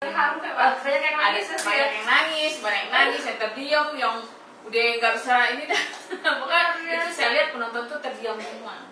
Harum ya Pak? Banyak yang nangis, banyak yang nangis, yang terdiam, yang udah nggak bisa ini dah. Bukan, itu saya lihat penonton tuh terdiam semua.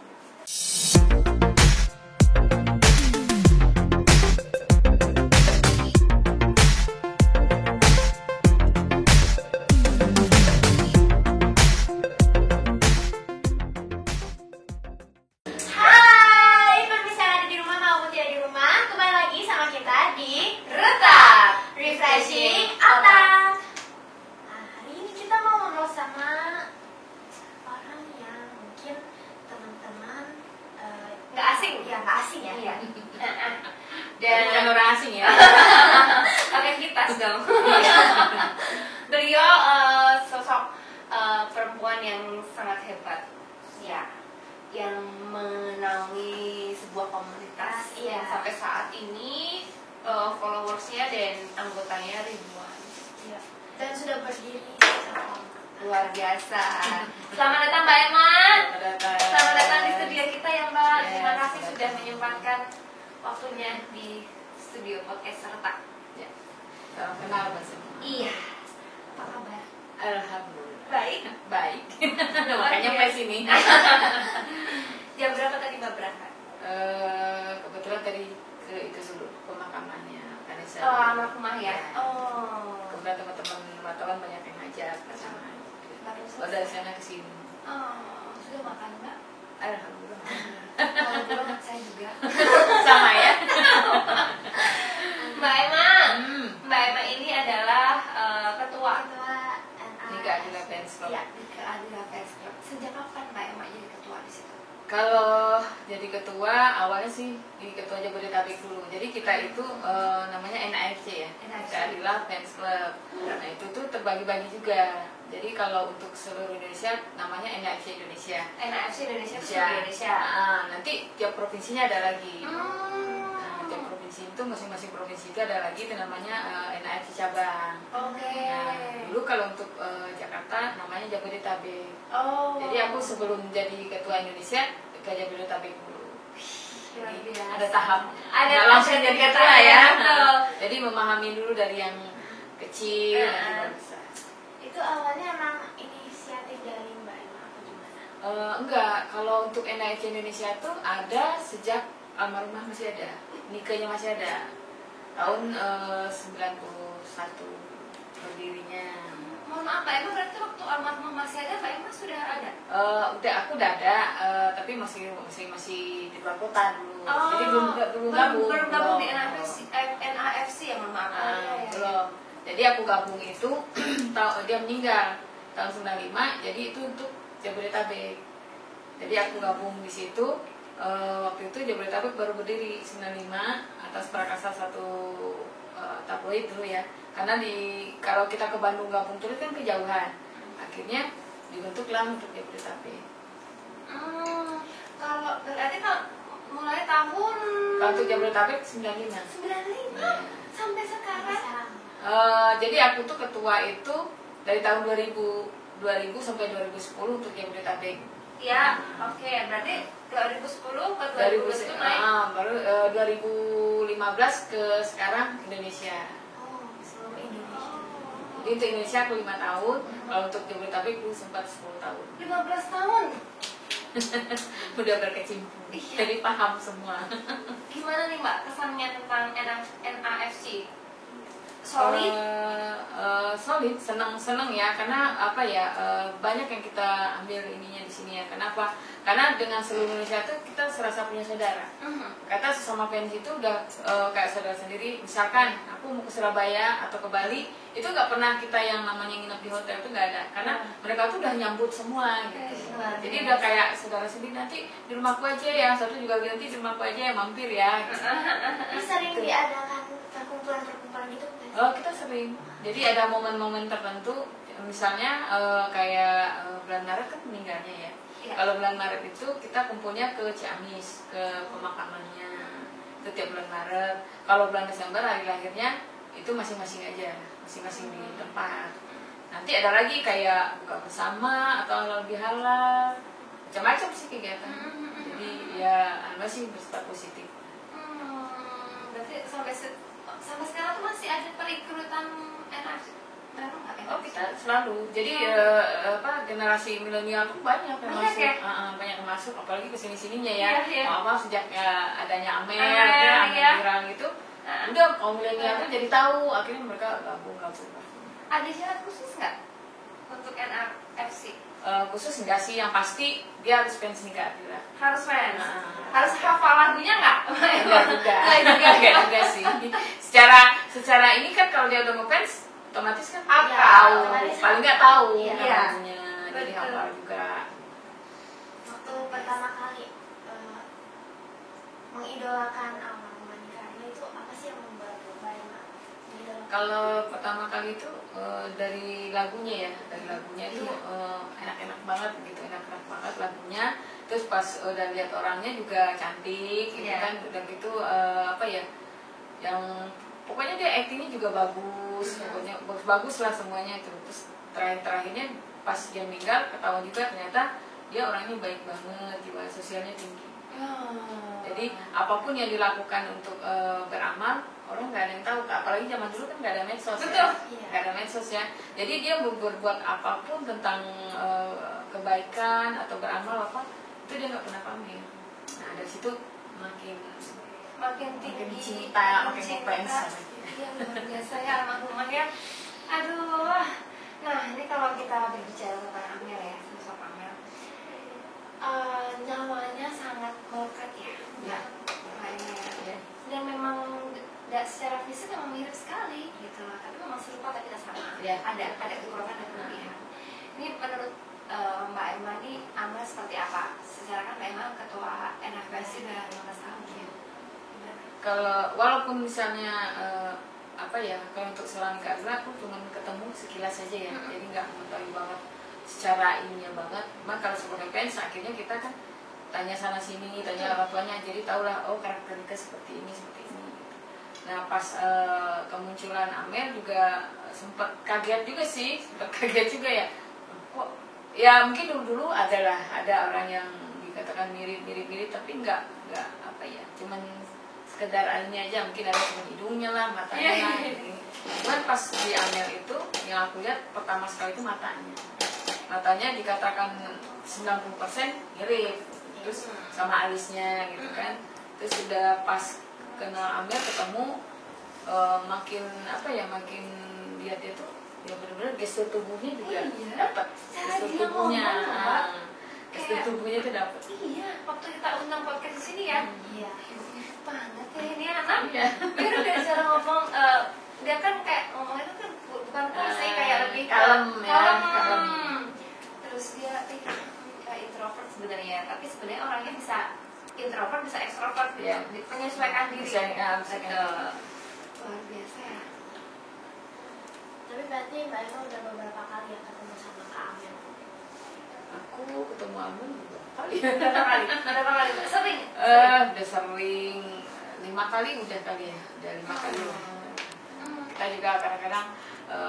Refreshing Otak. Nah, hari ini kita mau ngobrol sama orang yang mungkin teman-teman nggak asing ya. Iya. Dan bukan orang asing ya. pakai kipas dong. Beliau sosok perempuan yang sangat hebat, ya, yang menaungi sebuah komunitas yang sampai saat ini followersnya dan anggotanya ribuan, dan sudah berdiri luar biasa. Selamat datang Mbak Emma. Selamat datang di studio kita ya Mbak. Terima kasih sudah menyempatkan waktunya di studio podcast Serta. Ya. Salam kenal Mbak Semua. Iya. Apa kabar? Alhamdulillah. Baik. Makanya sampai sini. Jam berapa tadi Mbak berangkat? Kebetulan tadi ke itu dulu pemakamannya Vanessa. Oh, almarhumah ya. Oh. Kemudian teman-teman wartawan banyak yang ngajak ke sana. Dari sana ke sini. Oh, sudah makan Mbak? Alhamdulillah. Kalau belum saya juga. Sama ya. Mbak Emma ini adalah ketua Nika Adila Fans Club. Ya, Nika Adila Fans Club. Sejak kapan Mbak Emma jadi ketua di situ? Kalau jadi ketua awalnya sih di ketua Jabodetabek dulu. Jadi kita itu namanya NAFC ya, Nika Adila Fans Club. Nah itu tuh terbagi-bagi juga. Jadi kalau untuk seluruh Indonesia namanya NAFC Indonesia. NAFC Indonesia itu seluruh Indonesia. Nanti tiap provinsinya ada lagi. Tiap provinsi itu masing-masing provinsi itu ada lagi itu namanya NAFC cabang. Oke. Nah, dulu kalau untuk Jakarta namanya Jabodetabek. Oh. Jadi aku sebelum jadi ketua Indonesia ke Jabodetabek dulu. Jadi ada tahap. Nggak langsung jadi ketua ya. Jadi memahami dulu dari yang kecil nanti baru bisa. Itu awalnya emang inisiatif dari Mbak Emma atau gimana? Enggak, kalau untuk NAFC Indonesia tuh ada sejak almarhumah masih ada, nikahnya masih ada, tahun 91 berdirinya. Mohon maaf Mbak Emma, berarti waktu almarhumah masih ada, Mbak Emma sudah ada? Aku udah ada, tapi masih di luar kota dulu. Jadi belum gabung di NAFC ya, mohon maaf. Belum. Jadi aku gabung itu dia meninggal tahun 95, jadi itu untuk Jabodetabek. Jadi aku gabung di situ. Waktu itu Jabodetabek baru berdiri 95 atas prakarsa satu tabloid dulu ya. Karena kalau kita ke Bandung gabung terus kan kejauhan. Akhirnya dibentuklah untuk Jabodetabek. Kalau berarti mulai tahun untuk Jabodetabek 95. Sampai sekarang. Jadi aku tuh ketua itu dari tahun 2000 sampai 2010 untuk Jabodetabek. Ya, oke. Berarti 2010 ke 2012 itu naik. Baru 2015 ke sekarang Indonesia. Seluruh Indonesia. Jadi untuk Indonesia aku 5 tahun, kalau untuk Jabodetabek dulu sempat 10 tahun. 15 tahun. Udah berkecimpung. Jadi paham semua. Gimana nih Mbak kesannya tentang NAFC? Solid? Solid, senang ya, karena apa ya, banyak yang kita ambil ininya di sini ya. Kenapa? Karena dengan seluruh Indonesia tuh kita serasa punya saudara. Kata sesama fans itu udah kayak saudara sendiri. Misalkan aku mau ke Surabaya atau ke Bali, itu nggak pernah kita yang namanya nginep di hotel itu nggak ada, karena mereka tuh udah nyambut semua gitu. Jadi udah kayak saudara sendiri, nanti di rumahku aja ya, satu juga nanti di rumahku aja ya, mampir ya. Gitu. Sering diadakan perkumpulan gitu? Kita sering. Jadi ada momen-momen tertentu, misalnya kayak bulan Maret kan meninggalnya ya. Kalau bulan Maret itu kita kumpulnya ke Ciamis, ke pemakamannya. Itu tiap bulan Maret. Kalau bulan Desember hari lahirnya itu masing-masing aja, masing-masing di tempat. Nanti ada lagi kayak buka bersama atau halal bihalal, macam-macam sih kegiatan. Jadi ya masih bersifat positif. Berarti sampai sekarang tuh masih Selalu. Jadi generasi milenial tuh banyak yang Banyak masuk, ya? banyak yang masuk, apalagi kesini-sininya ya. Iya. Maaf sejak adanya Amer, Amer, iya. viral gitu, udah kaum milenial tuh jadi tahu, akhirnya mereka gabung. Ada syarat khusus nggak untuk NFC? Khusus enggak sih, yang pasti dia harus fans nih Kak Adila. Harus fans? Harus hafal lagunya nggak? Enggak juga sih. Secara ini kan kalau dia udah ngefans, otomatis kan tahu, paling nggak tahu lagunya, jadi hafal juga. Waktu pertama kali mengidolakan Karya itu apa sih yang membuat Mbak Emma mengidolakan? Kalau pertama kali itu dari lagunya itu enak-enak banget gitu, enak-enak banget lagunya. Terus pas udah lihat orangnya juga cantik gitu kan, udah gitu yang pokoknya dia aktingnya juga bagus, pokoknya bagus lah semuanya itu. Terus terakhirnya pas dia meninggal ketahuan juga ternyata dia orangnya baik banget, jiwa sosialnya tinggi. Jadi apapun yang dilakukan untuk beramal, orang nggak ada yang tahu. Apalagi zaman dulu kan nggak ada medsos. Betul. Nggak ada medsos ya. Jadi dia berbuat apapun tentang kebaikan atau beramal apa, itu dia nggak pernah pamer. Nah dari situ makin tinggi, cinta, makin ngefans. Iya luar biasa ya almarhumah ya. Aduh. Nah ini kalau kita berbicara tentang Amel ya, sosok Amel, nyawanya sangat melekat ya. Dan memang secara fisik memang mirip sekali gitu, tapi memang serupa tapi tidak sama. Ada kekurangan dan kelebihan. Ini menurut Mbak Emma ini Amel seperti apa? Secara kan Mbak Emma ketua NFPSI udah 15 tahun ya. Kalau walaupun misalnya kalau untuk seorang Kak Adila aku cuma ketemu sekilas saja ya, jadi nggak mengetahui banget secara ininya banget. Cuma kalau sebagai fans akhirnya kita kan tanya sana sini, tanya orang tuanya, jadi tahulah karakteristika seperti ini. Nah pas kemunculan Amel juga sempat kaget juga ya. Kok ya mungkin dulu ada orang yang dikatakan mirip tapi nggak cuman sekedar anunya aja, mungkin ada cuma hidungnya lah, matanya lah. Cuman pas di Amel itu yang aku lihat pertama sekali itu matanya dikatakan 90% mirip, terus sama alisnya gitu kan. Terus udah pas kenal Amel ketemu makin lihat dia tuh ya benar-benar gestur tubuhnya juga dapat, gestur tubuhnya tuh dapat. Iya, waktu kita undang podcast di sini ya. Iya. Banget ya ini anak. Biar dari cara ngomong, dia kan kayak ngomongnya itu kan bukan sih kayak lebih kalem. Terus dia introvert sebenarnya, tapi sebenarnya orangnya bisa introvert bisa ekstrovert gitu. Menyesuaikan diri. Luar biasa ya. Tapi berarti Mbak Emma udah beberapa kali ya ketemu sama Kak Amel? Aku ketemu Amel berapa kali? Berapa kali? Sering? Udah sering 5 kali udah kali ya, udah 5 kali. Kita juga kadang-kadang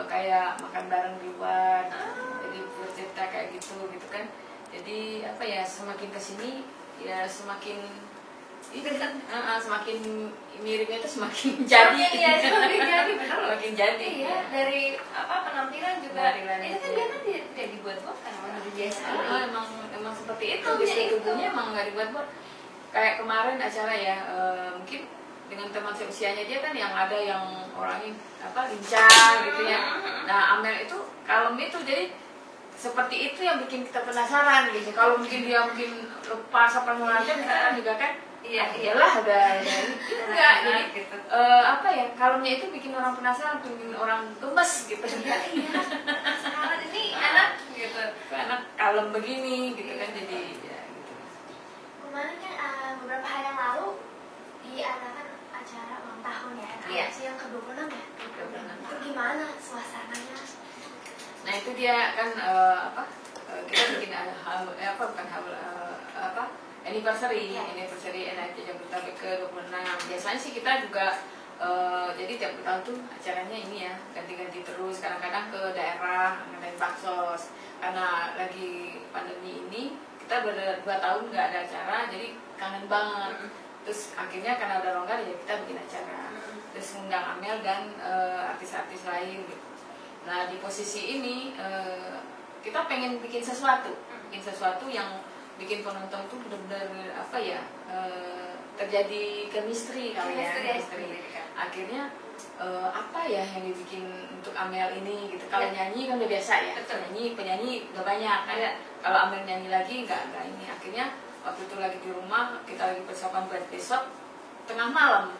kayak makan bareng di luar, jadi bercerita kayak gitu kan. Jadi semakin kesini ya semakin semakin miripnya itu semakin jadi. Iya, semakin jadi benar. Semakin jadi. Iya, dari penampilan juga. Ini kan dia kan tidak dibuat-buat kan, emang udah biasa. Emang seperti itu. Gestur tubuhnya emang nggak dibuat-buat. Kayak kemarin acara ya, mungkin dengan teman seusianya dia kan yang ada yang orangnya lincah gitu ya. Nah Amel itu kalem itu, jadi seperti itu yang bikin kita penasaran gitu. Kalau mungkin dia lepas apa mulanya kita kan juga kan iyalah udah enggak, jadi gitu. Kalemnya itu bikin orang penasaran, bikin orang gemes gitu. Iya. Sekarang ini anak gitu. Anak kalem begini gitu kan, jadi ya gitu. Kemarin kan beberapa hari yang lalu diadakan acara ulang tahun ya, NFPSI yang ke-26 ya. Itu gimana suasananya? Nah itu dia kan kita bikin anniversary NIT Jabodetabek ke-26. Biasanya sih kita juga jadi tiap tahun tuh acaranya ini ya ganti-ganti terus. Kadang-kadang ke daerah ngadain baksos, karena lagi pandemi ini kita udah 2 tahun nggak ada acara, jadi kangen banget. Terus akhirnya karena udah longgar ya kita bikin acara, terus ngundang Amel dan artis-artis lain gitu. Nah di posisi ini kita pengen bikin sesuatu yang bikin penonton tuh benar-benar apa ya, terjadi chemistry kali ya. Akhirnya apa ya yang dibikin untuk Amel ini gitu. Kalau nyanyi kan udah biasa ya, penyanyi udah banyak kan. Kalau Amel nyanyi lagi nggak ini. Akhirnya waktu itu lagi di rumah, kita lagi persiapan buat besok, tengah malam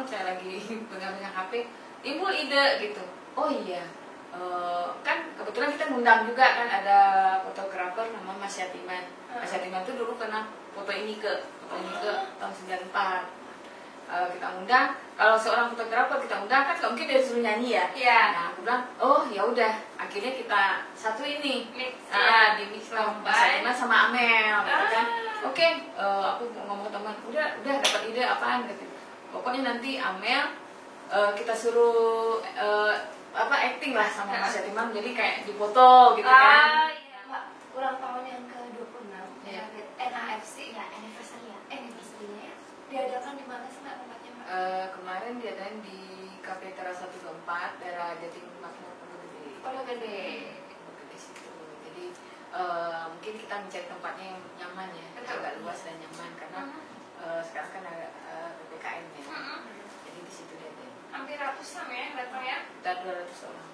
saya lagi pegang-pegang HP, timbul ide gitu. Oh iya, kan kebetulan kita ngundang juga kan, ada fotografer nama Mas Yatiman. Mas Yatiman tuh dulu pernah foto ini ke tahun 94. Kita undang, kalau seorang fotografer kita undang kan nggak mungkin dia suruh nyanyi ya. Nah aku bilang, oh ya udah, akhirnya kita satu ini di mix lah Mas Yatiman sama Amel, gitu kan. Oke, aku ngomong teman, udah dapat ide apaan gitu. Pokoknya nanti Amel kita suruh acting lah sama Mas Yatiman, jadi kayak dipoto gitu kan. Iya, Mbak, ulang tahun yang ke-26 NAFC ya, anniversary-nya ya. Diadakan di mana sih Mbak tempatnya Mbak? Kemarin diadain di Cafe Teras 124 daerah Jatimukmur Pondok Gede. Pondok Gede. Di situ. Jadi mungkin kita mencari tempatnya yang nyaman ya, agak luas dan nyaman karena sekarang kan ada PPKM ya. Jadi di situ diadain. Hampir ratusan ya datang ya? Kita 200 orang.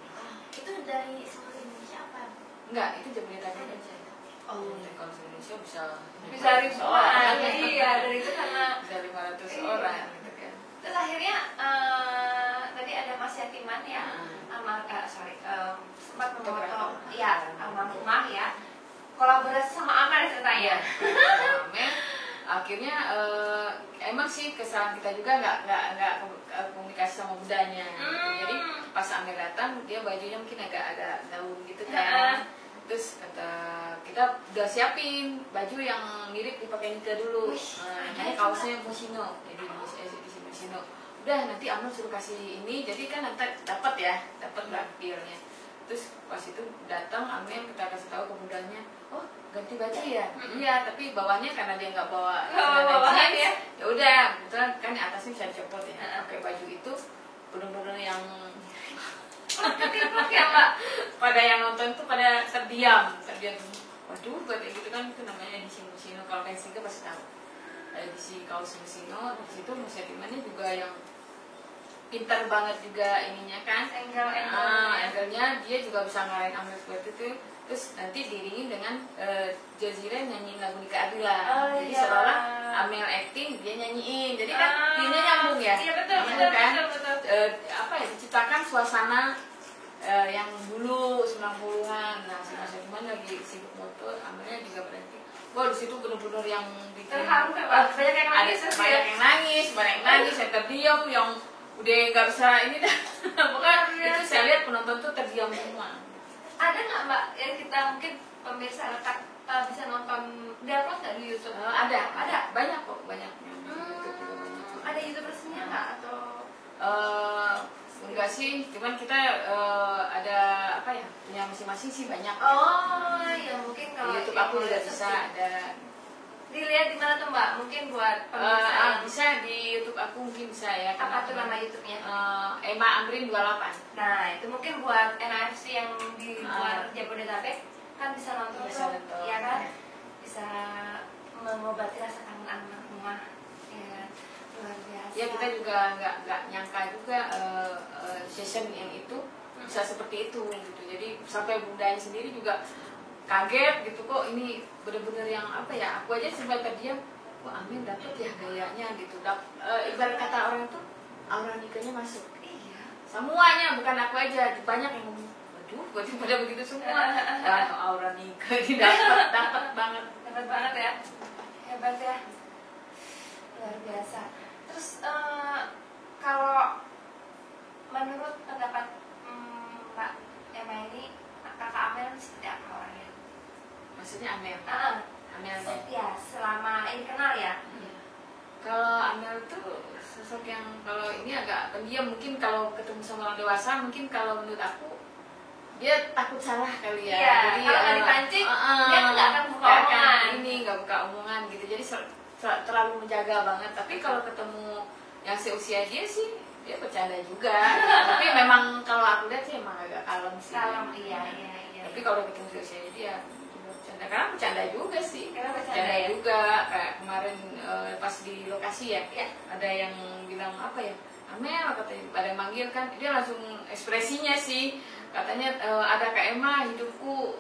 Itu dari seluruh Indonesia apa? Enggak, itu Jabodetabek aja. Oh, Kalau Indonesia bisa ribuan. Iya, dari itu karena bisa 500 orang gitu kan. Terus akhirnya tadi ada Mas Yatiman ya, sempat memotong ya almarhumah ya, kolaborasi sama Amel ceritanya. Amel akhirnya emang sih kesalahan kita juga nggak komunikasi sama budanya gitu. Jadi pas Amel datang dia bajunya mungkin agak gaun gitu kan. Terus kata kita udah siapin baju yang mirip dipakai Nika dulu. Jadi kaosnya Moschino, jadi di Moschino. Udah nanti Amel suruh kasih ini, jadi kan nanti dapat lakirnya. Terus pas itu datang Amel, kita kasih tahu ke budanya, oh ganti baju ya? Iya, tapi bawahnya karena dia nggak bawa bawahan ya. Ya udah, kebetulan kan atasnya bisa dicopot ya. Pakai baju itu benar-benar yang ya Mbak. Pada yang nonton tuh pada terdiam. Waduh, kayak gitu kan, itu namanya edisi Moschino. Kalau pensi pasti tahu. Edisi kaos Moschino, di situ Mas Yatimannya juga yang pintar banget juga ininya kan. Angle-nya dia juga bisa ngarahin Amel seperti itu. Terus nanti diiringin dengan Jazira nyanyiin lagu Nika Ardila. Jadi seolah Amel acting, dia nyanyiin. Jadi kan dia nyambung ya. Iya betul kan? betul. Diciptakan suasana yang dulu 90-an. Nah, si Mas Yatiman lagi sibuk moto, Amelnya juga berarti. Wah, di situ benar-benar yang bikin terharu ya Pak. Banyak yang nangis, banyak yang nangis, yang terdiam, yang udah nggak bisa ini dah. Pokoknya itu saya lihat penonton tuh terdiam semua. Ada nggak Mbak yang kita mungkin pemirsa rekat bisa nonton, diupload nggak di YouTube? Ada, banyak kok, banyak. Ada YouTube resminya nggak atau? Enggak sih, cuman kita ada punya masing-masing sih banyak. Oh ya mungkin kalau YouTube aku juga bisa ada. Dilihat di mana tuh Mbak? Mungkin buat pemirsa bisa di YouTube aku mungkin bisa ya. Apa tuh nama YouTube-nya? Emma Amrin 28. Nah itu mungkin buat NFC yang di luar Jabodetabek kan bisa nonton tuh, ya kan? Bisa mengobati rasa kangen almarhumah, ya luar biasa. Ya kita juga nggak nyangka juga session yang itu bisa seperti itu gitu. Jadi sampai bundanya sendiri juga kaget gitu, kok ini bener-bener yang aku aja sempat terdiam, wah Amel dapet ya gayanya gitu. Ibarat kata orang tuh aura nikahnya masuk. Iya. Semuanya, bukan aku aja, banyak yang ngomong, waduh, berarti pada begitu semua. Dan aura nikah dapat banget. Dapat banget ya, hebat ya, luar biasa. Terus kalau menurut pendapat Mbak Emma ini, kakak Amel seperti apa orangnya? Maksudnya Amel? Amelnya? Ya, selama ini kenal ya? Iya. Kalau Amel tuh sosok yang kalau ini agak pendiam, mungkin kalau ketemu sama orang dewasa, mungkin kalau menurut aku dia takut salah kali ya. Iya, jadi kalau nggak dipancing, dia nggak akan buka omongan. Nggak buka omongan gitu, jadi terlalu menjaga banget. Tapi kalau ketemu yang seusia dia sih, dia bercanda juga. Tapi memang kalau aku lihat sih emang agak kalem masih Salam, iya. Tapi kalau udah ketemu sosialnya dia bercanda, karena bercanda juga sih, bercanda ya? juga kayak kemarin pas di lokasi ya, ada yang bilang apa ya, Amel katanya, pada manggil kan, dia langsung ekspresinya sih katanya ada Kak Emma hidupku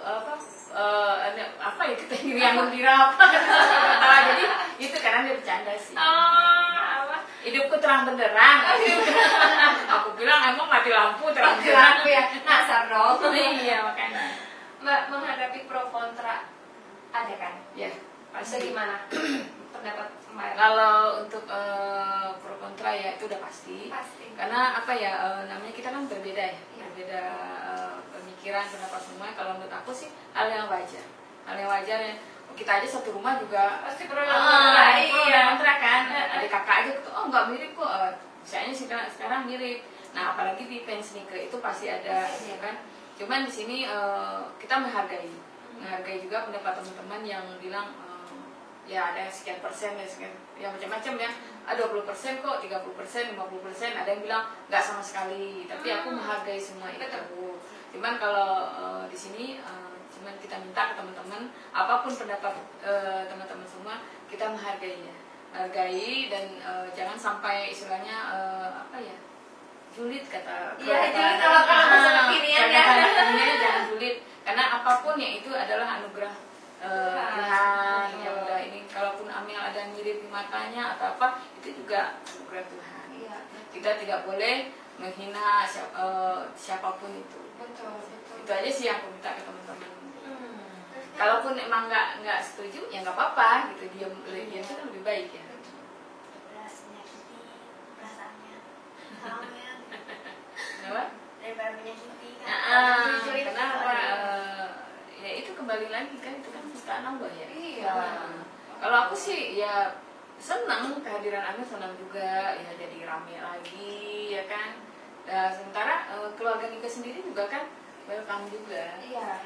ada apa ya kita yang gembira apa kata jadi itu karena dia bercanda sih. Apa? Hidupku terang benderang. Aku bilang emang mati lampu terang benderang ya, nasar dong. Iya makanya. Mbak menghadapi pro kontra ada kan? Ya pasti. Bagaimana pendapat Mbak? Kalau untuk pro kontra ya itu udah pasti. Karena apa ya namanya kita kan berbeda ya, berbeda pemikiran, pendapat semua. Kalau menurut aku sih hal yang wajar ya. Kita aja satu rumah juga pasti pro kontra kan. Ada kakak aja tuh, oh nggak mirip kok. Misalnya sih sekarang mirip. Nah apalagi di fans sneaker itu pasti ada, ya kan. Cuman di sini kita menghargai juga pendapat teman-teman yang bilang ya ada sekian persen ya sekian, ya macam-macam ya. 20% kok, 30%, 50%, ada yang bilang nggak sama sekali. Tapi aku menghargai semua itu. Cuman kalau di sini cuman kita minta ke teman-teman apapun pendapat teman-teman semua kita menghargainya, dan jangan sampai istilahnya apa ya, julid kata julid kalau bahasa kekinian ya. Jangan julid karena apapun ya itu adalah anugerah Tuhan yang udah ini. Kalaupun Amel ada yang mirip di matanya atau apa itu juga anugerah Tuhan. Kita tidak boleh menghina siapapun itu. Betul. Itu aja sih yang aku minta ke teman-teman. Kalaupun emang nggak setuju ya nggak apa-apa gitu, diam itu kan lebih baik ya. Menyakiti perasaannya Amel. Kenapa? Daripada menyakiti kenapa? Ya itu kembali lagi kan, itu kan ciptaan Allah ya. Iya. Kalau aku sih ya senang kehadiran Amel, senang juga ya jadi rame lagi ya kan. Sementara keluarga Nika sendiri juga kan welcome juga. Iya.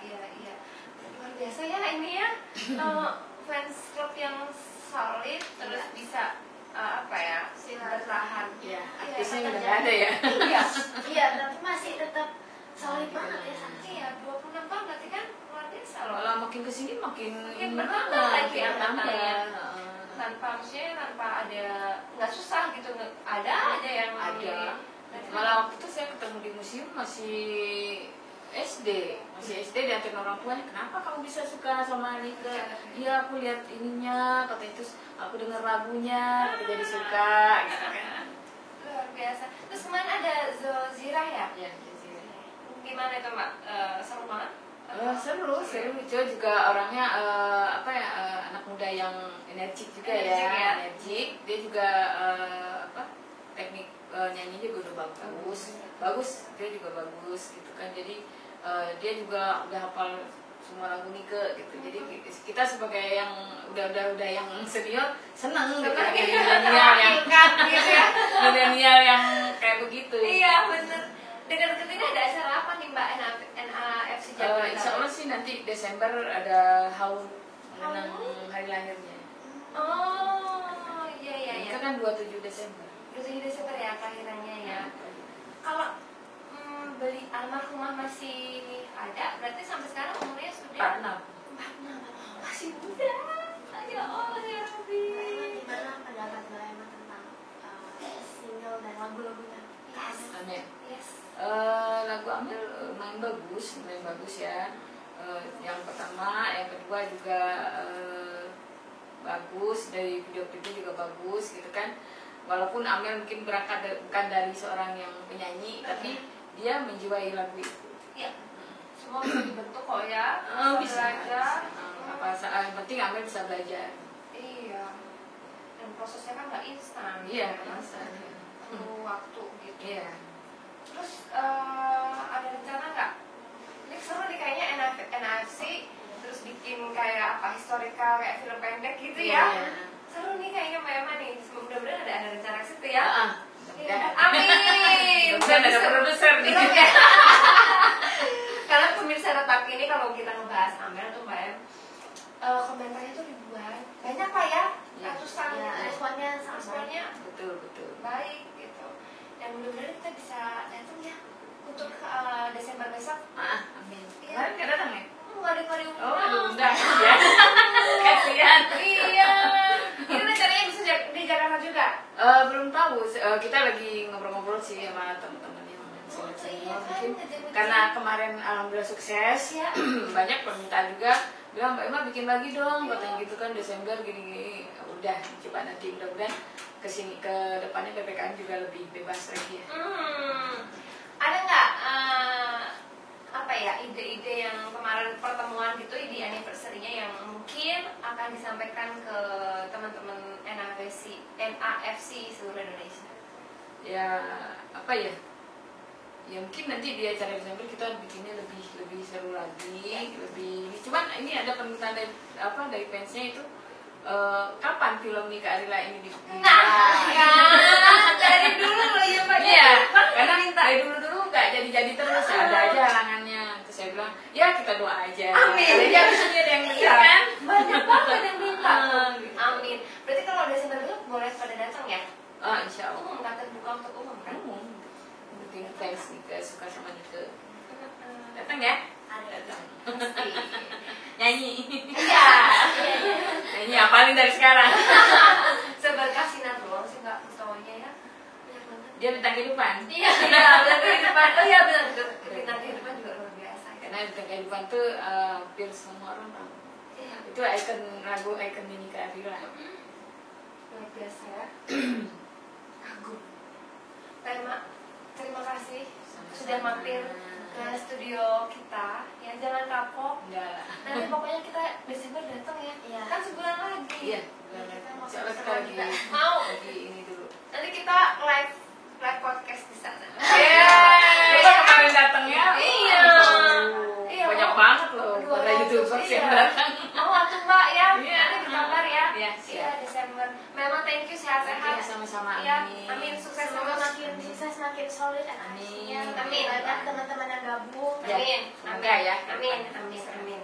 Luar biasa ya ini ya. Fans club yang solid terus bisa apa ya, bertahan. Iya. Artisnya udah nggak ada ya. Iya, tapi masih tetap solid banget ya. Iya, 26 tahun berarti kan luar biasa loh. Kalau makin kesini makin bertambah lagi ya. Tanpa ada nggak susah gitu, ada aja yang ada. Malah waktu itu saya ketemu di museum masih SD diantarin orang tuanya, kenapa kamu bisa suka sama Nika? Iya aku lihat ininya, katanya, terus aku dengar lagunya, aku jadi suka gitu kan. Luar biasa. Terus kemarin ada Zozira ya? Iya, Zozira. Gimana itu Mbak? Seru banget? Seru. Dia juga orangnya anak muda yang energik juga energik. Dia juga teknik nyanyi juga udah bagus. Dia juga bagus gitu kan. Jadi dia juga udah hafal semua lagu Nika gitu. Jadi kita sebagai yang udah yang senior seneng gitu milenial yang kayak begitu. Iya bener. Dekat-dekat ini ada acara apa nih Mbak NAFC Jakarta? Insya Allah sih nanti Desember ada haul mengenang hari lahirnya. Oh iya. Itu kan 27 Desember. 27 Desember ya kelahirannya ya. Kalau beli almarhumah masih ada, berarti sampai sekarang umurnya sudah 46. Masih muda. Ya Allah ya Rabbi. Gimana pendapat Mbak Emma tentang single dan lagu-lagunya? Yes. Lagu Amel main bagus ya. Yang pertama, yang kedua juga bagus, dari video-video juga bagus gitu kan. Walaupun Amel mungkin berangkat bukan dari seorang yang penyanyi, tapi dia menjiwai lagu itu. Iya. Semua bisa dibentuk kok ya. Bisa belajar. Yang penting Amel bisa belajar. Iya. Dan prosesnya kan nggak instan. Iya, instan. Perlu waktu gitu. Iya. Terus ada rencana nggak? Ini seru nih kayaknya NFC terus bikin kayak apa historical kayak film pendek gitu ya. Seru nih kayaknya Mbak Emma nih. Mudah-mudahan ada rencana ke situ ya. Amin. Mudah-mudahan ada produser nih. Karena pemirsa tetap ini kalau kita ngebahas Amel tuh Mbak Em, komentarnya tuh ribuan. Banyak Pak ya? Ratusan. Responnya Betul. Baik gitu. Dan mudah-mudahan kita bisa datang ya untuk Desember besok. mungkin karena kemarin alhamdulillah sukses ya. Banyak permintaan juga bilang Mbak Emma bikin lagi dong katanya gitu kan Desember gini-gini. Udah coba nanti mudah-mudahan kesini ke depannya PPKM juga lebih bebas lagi ya. Ada nggak apa ya ide-ide yang kemarin pertemuan gitu, ide anniversary-nya yang mungkin akan disampaikan ke teman-teman NAFC seluruh Indonesia? Ya apa ya? Ya mungkin nanti di acara Desember kita bikinnya lebih seru lagi, lebih. Cuman ini ada permintaan dari fansnya itu. Kapan film Nika Arila ini dibuat? Dari dulu loh ya Pak. Iya, karena dari dulu nggak jadi terus, ada aja halangannya. Terus saya bilang, ya kita doa aja. Amin. Jadi harusnya ada yang minta kan? Banyak banget yang minta. Amin. Berarti kalau Desember itu boleh pada datang ya? Insya Allah. Nggak terbuka untuk umum kan? Penting fans Nika suka sama Nika. Datang ya? Datang. Nyanyi. Iya. Nyanyi apalin dari sekarang. Seberkas sinar doang sih nggak ketawanya ya. Dia bintang kehidupan. Iya, bintang kehidupan. Oh iya benar, bintang kehidupan juga luar biasa. Karena bintang kehidupan tuh hampir semua orang tahu. Iya. Itu ikon lagu ikon Nika Arila. Luar biasa ya. Kagum. Terima kasih sudah mampir ke studio kita. Ya jangan kapok. Enggak. Nanti pokoknya kita Desember datang ya. Iya. Kan sebulan lagi. Iya. Soalnya kita lagi mau. Lagi ini dulu. Nanti kita live podcast di sana. Kita kemarin datangnya. Iya. Iya. Banyak banget loh. Para YouTubers yang datang. Tuh Mbak ya. Iya. Nanti dikabar ya. Iya. Iya Desember. Memang thank you sehat-sehat. Sama-sama. Iya. Amin. Amin. Sukses Semoga terus. makin sukses, makin solid Amin. Amin. Banyak teman-teman yang gabung. Amin. Semoga ya. Amin. Amin. Amin.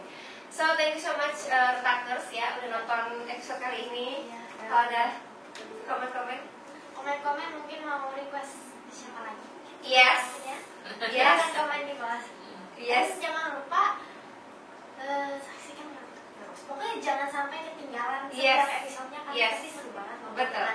So thank you so much Retakers ya udah nonton episode kali ini. Iya. Kalau ada komen-komen. Komen-komen mungkin mau request siapa lagi? Yes. Ya. Yes. Silahkan komen di bawah. Yes. Dan jangan lupa saksikan terus. Pokoknya jangan sampai ketinggalan setiap Yes. episodenya kan Yes. pasti seru banget Betul. ngobrol